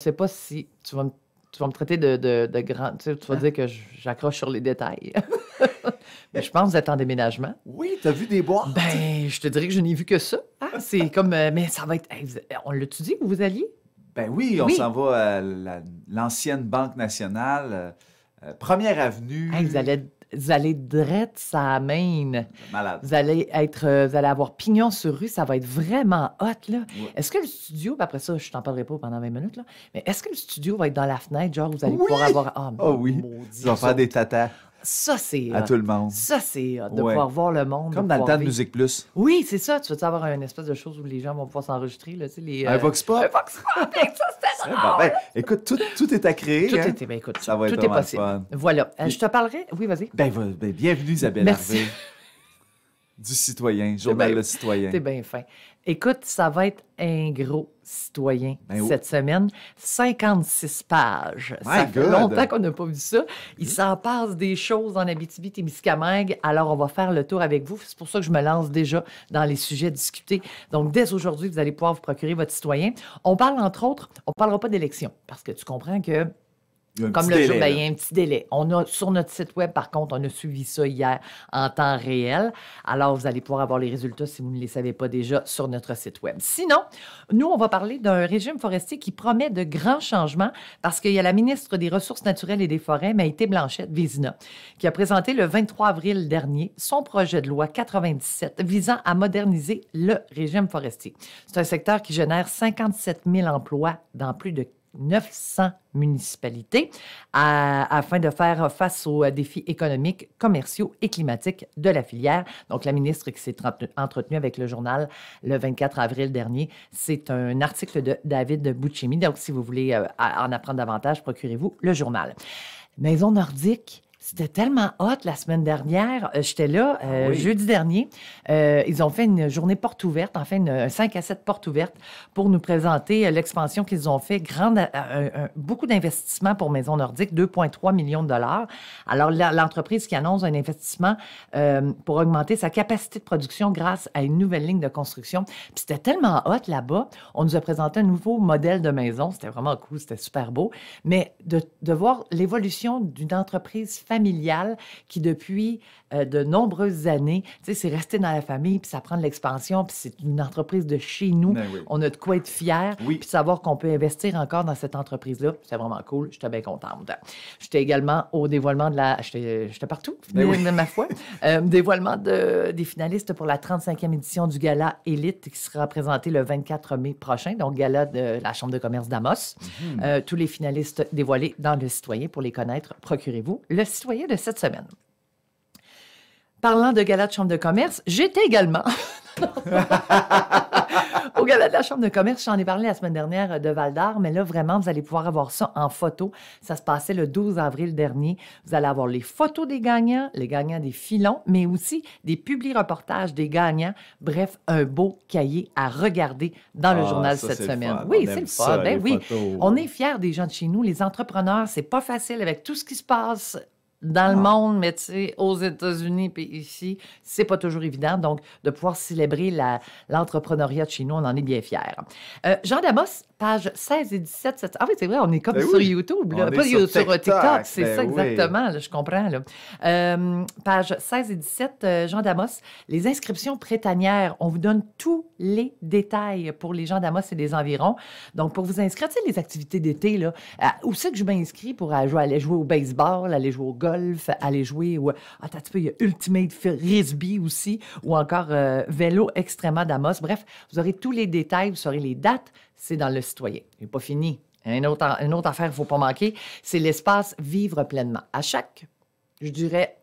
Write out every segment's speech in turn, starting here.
Je sais pas si tu vas me traiter de grand. Tu vas dire que j'accroche sur les détails. Mais je pense que vous êtes en déménagement. Oui, t'as vu des boîtes? Ben, je te dirais que je n'ai vu que ça. C'est comme. Mais ça va être. Hey, on l'a-tu dit où vous alliez? Ben oui, on Oui. s'en va à l'ancienne Banque nationale, Première Avenue. Hey, vous allez drette sa main. Malade. Vous allez avoir pignon sur rue, ça va être vraiment hot, là. Ouais. Est-ce que le studio, puis après ça, je t'en parlerai pas pendant 20 minutes, là, mais est-ce que le studio va être dans la fenêtre, genre, vous allez Oui! pouvoir avoir... Ah, Oh oui, maudit, tu vas faire des tatas Ça, c'est à hot. tout le monde. Ça, c'est hot, de Ouais. pouvoir voir le monde. Comme de dans le pouvoir temps de vivre. Musique Plus. Oui, c'est ça. Tu vas avoir une espèce de chose où les gens vont pouvoir s'enregistrer, là, tu sais, les... Un Vox Pop. Un Vox Pop, avec ça, c'était C'est drôle. bon. Ben, écoute, tout est à créer. Tout hein? était... Ben, écoute, Ça va être tout est vraiment possible. fun. Voilà. Je te parlerai... Oui, vas-y. Ben, bienvenue Isabelle Merci. Harvey. Du citoyen, Journal bien- Le Citoyen. T'es bien fin. Écoute, ça va être un gros citoyen Ben oui. cette semaine. 56 pages. My Ça fait God. longtemps qu'on n'a pas vu ça. Il s'en passe des choses en Abitibi-Témiscamingue. Alors, on va faire le tour avec vous. C'est pour ça que je me lance déjà dans les sujets discutés. Donc, dès aujourd'hui, vous allez pouvoir vous procurer votre citoyen. On parle, entre autres, on ne parlera pas d'élection parce que tu comprends que Il y a un comme petit le délai, jour, ben, là. il y a un petit délai. On a sur notre site web, par contre, on a suivi ça hier en temps réel. Alors, vous allez pouvoir avoir les résultats si vous ne les savez pas déjà sur notre site web. Sinon, nous, on va parler d'un régime forestier qui promet de grands changements parce qu'il y a la ministre des Ressources naturelles et des Forêts, Maïté Blanchette-Vézina, qui a présenté le 23 avril dernier son projet de loi 97 visant à moderniser le régime forestier. C'est un secteur qui génère 57 000 emplois dans plus de 900 municipalités afin de faire face aux défis économiques, commerciaux et climatiques de la filière. Donc, la ministre qui s'est entretenue avec le journal le 24 avril dernier, c'est un article de David Bouchemi. Donc, si vous voulez en apprendre davantage, procurez-vous le journal. Maison nordique. C'était tellement hot la semaine dernière. J'étais là oui. jeudi dernier. Ils ont fait une journée porte ouverte, enfin un 5 à 7 portes ouvertes pour nous présenter l'expansion qu'ils ont fait. Beaucoup d'investissements pour Maison Nordique, 2,3 millions de dollars. Alors, l'entreprise qui annonce un investissement pour augmenter sa capacité de production grâce à une nouvelle ligne de construction. Puis c'était tellement hot là-bas. On nous a présenté un nouveau modèle de maison. C'était vraiment cool, c'était super beau. Mais de voir l'évolution d'une entreprise familiale qui, depuis de nombreuses années, tu sais, c'est resté dans la famille, puis ça prend de l'expansion, puis c'est une entreprise de chez nous. Ben oui. On a de quoi être fiers, Oui. puis de savoir qu'on peut investir encore dans cette entreprise-là. C'est vraiment cool. J'étais bien contente. J'étais également au dévoilement de la... J'étais partout, Ben oui. de ma foi. Dévoilement des finalistes pour la 35e édition du Gala Élite qui sera présenté le 24 mai prochain, donc Gala de la Chambre de commerce d'Amos. Tous les finalistes dévoilés dans Le Citoyen. Pour les connaître, procurez-vous Le Citoyen de cette semaine. Parlant de gala de Chambre de commerce, j'étais également au gala de la Chambre de commerce. J'en ai parlé la semaine dernière de Val-d'Or, mais là, vraiment, vous allez pouvoir avoir ça en photo. Ça se passait le 12 avril dernier. Vous allez avoir les photos des gagnants, les gagnants des filons, mais aussi des publi-reportages des gagnants. Bref, un beau cahier à regarder dans le journal ça, cette c'est le semaine. fun. Oui, On c'est aime le ça, fun. Ben les oui, photos. on est fiers des gens de chez nous. Les entrepreneurs, c'est pas facile avec tout ce qui se passe dans le Non. monde, mais tu sais, aux États-Unis puis ici, c'est pas toujours évident. Donc, de pouvoir célébrer l'entrepreneuriat de chez nous, on en est bien fiers. Jean Damos, page 16 et 17. Ah oui, c'est vrai, on est comme Ben sur oui. YouTube, là. On est Pas sur sur TikTok, TikTok, c'est ben ça oui. exactement, là, je comprends. Là. Page 16 et 17, Jean Damos, les inscriptions printanières, on vous donne tous les détails pour les gens d'Amos et des environs. Donc, pour vous inscrire, tu sais, les activités d'été, là, où c'est que je m'inscris pour aller jouer au baseball, aller jouer au golf, aller jouer au... Attends un petit peu, il y a Ultimate Frisbee aussi, ou encore Vélo Extrêmement d'Amos. Bref, vous aurez tous les détails, vous saurez les dates, c'est dans Le Citoyen. Il n'est pas fini. Une autre affaire qu'il ne faut pas manquer, c'est l'espace Vivre pleinement. À chaque, je dirais,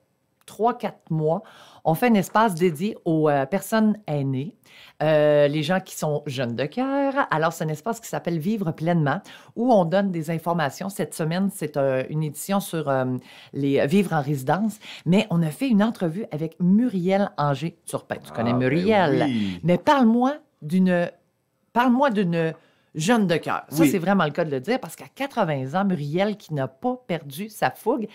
3-4 mois, on fait un espace dédié aux personnes aînées, les gens qui sont jeunes de cœur. Alors, c'est un espace qui s'appelle Vivre pleinement, où on donne des informations. Cette semaine, c'est une édition sur les vivre en résidence, mais on a fait une entrevue avec Muriel Anger-Turpin. Tu connais Ah, ben Muriel? oui. Mais parle-moi d'une jeune de cœur. Ça, Oui. c'est vraiment le cas de le dire parce qu'à 80 ans, Muriel, qui n'a pas perdu sa fougue,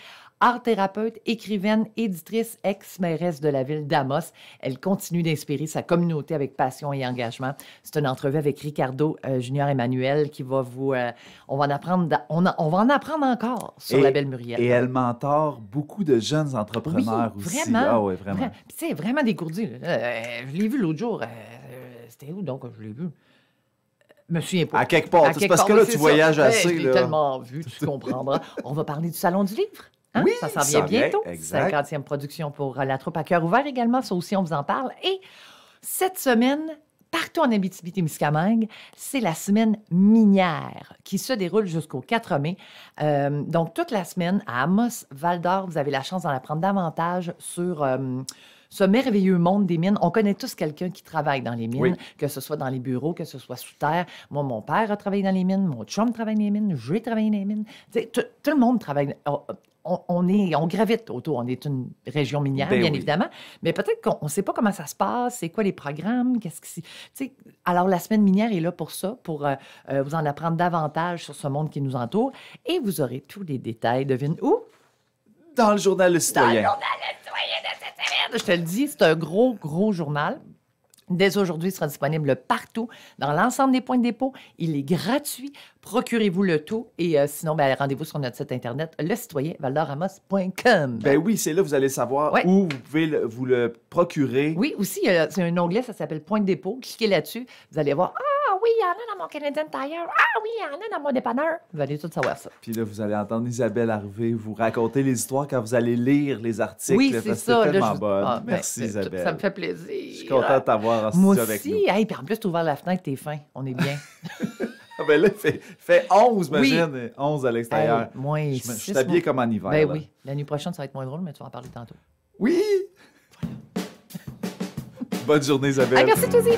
art thérapeute, écrivaine, éditrice, ex-mairesse de la ville d'Amos, elle continue d'inspirer sa communauté avec passion et engagement. C'est une entrevue avec Ricardo Junior Emmanuel qui va vous... on va en apprendre encore sur la belle Muriel. Et elle mentore beaucoup de jeunes entrepreneurs Oui, aussi. vraiment. Ah oui, vraiment. Puis tu sais, vraiment dégourdi. Je l'ai vu l'autre jour. C'était où donc je l'ai vu? Je me souviens pas. À quelque part. À C'est quelque parce part, que là, oui, tu c'est voyages ça. assez. Je l'ai là. tellement vu, tu comprendras. On va parler du Salon du Livre. Hein? Oui, ça s'en ça vient bientôt. exact. 50e production pour la troupe à cœur ouvert également. Ça aussi, on vous en parle. Et cette semaine, partout en Abitibi-Témiscamingue, c'est la semaine minière qui se déroule jusqu'au 4 mai. Donc, toute la semaine, à Amos, Val-d'Or, vous avez la chance d'en apprendre davantage sur ce merveilleux monde des mines. On connaît tous quelqu'un qui travaille dans les mines, Oui. que ce soit dans les bureaux, que ce soit sous terre. Moi, mon père a travaillé dans les mines, mon chum travaille dans les mines, j'ai travaillé dans les mines. Tu sais, tout le monde travaille. On gravite autour. On est une région minière, Ben bien oui. évidemment. Mais peut-être qu'on ne sait pas comment ça se passe, c'est quoi les programmes, qu'est-ce qui... Tu sais, alors, la semaine minière est là pour ça, pour vous en apprendre davantage sur ce monde qui nous entoure. Et vous aurez tous les détails. Devine où? Dans le journal Le Dans le Citoyen. journal Le Citoyen de cette semaine. Je te le dis, c'est un gros, gros journal. Dès aujourd'hui, il sera disponible partout, dans l'ensemble des points de dépôt. Il est gratuit. Procurez-vous le tout. Et sinon, ben, rendez-vous sur notre site Internet, lecitoyenvaldoramos.com. Ben oui, c'est là que vous allez savoir Ouais. où vous pouvez vous le procurer. Oui, aussi, c'est un onglet, ça s'appelle Point de dépôt. Cliquez là-dessus. Vous allez voir, ah oui, il y en a dans mon Canadian Tire. Ah oui, il y en a dans mon dépanneur. Vous allez tout savoir ça. Puis là, vous allez entendre Isabelle arriver, vous raconter les histoires quand vous allez lire les articles. Oui, parce c'est que ça. C'est Là, tellement bonne. Ah, ben, Merci, Isabelle. Ça me fait plaisir. Je suis content de t'avoir en Moi studio avec nous. aussi. Hey, puis en plus, tu as ouvert la fenêtre, t'es fin. On est bien. Ah, ben là, fait 11, imagine. 11 à l'extérieur. Hey, moins Je suis 6, habillé comme en hiver. Ben là. oui. L'année prochaine, ça va être moins drôle, mais tu vas en parler tantôt. Oui! Bonne journée, Isabelle. Hey, merci, toi aussi.